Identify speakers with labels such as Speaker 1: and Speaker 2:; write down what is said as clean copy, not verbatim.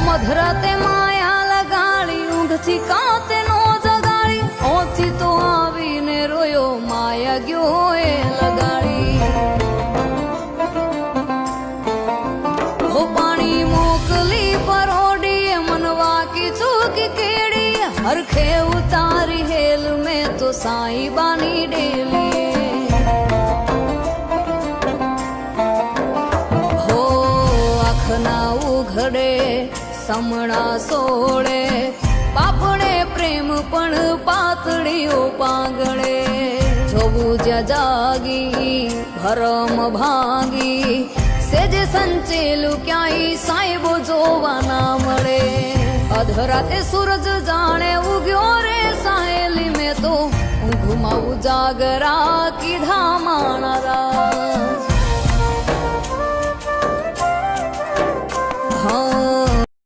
Speaker 1: મધરાતે માયા લગાડી ઊંઘથી કાતે નો જગાડી ઓથી તો આવીને રોયો માયા ગયો એ લગાડી હો પાણી મોકલી પરોડી મનવા કી ચૂકી કેડી હરખે ઉતારી હેલ મેં તો સાઈ બાની ડેલી હો આખના ઉઘડે સમણા સોળે પાપડે પ્રેમ પણ પાતળીઓ પાંગળે જોવું જ્યાં જાગી ભરમ ભાંગી સેજે સંચેલું ક્યાંય સાહેબો જોવા ના મળે અધરાતે સૂરજ જાણે ઉગ્યો રે સાહેલી મેં તો ઊંઘમાં ઉજાગરા કીધા માણા હા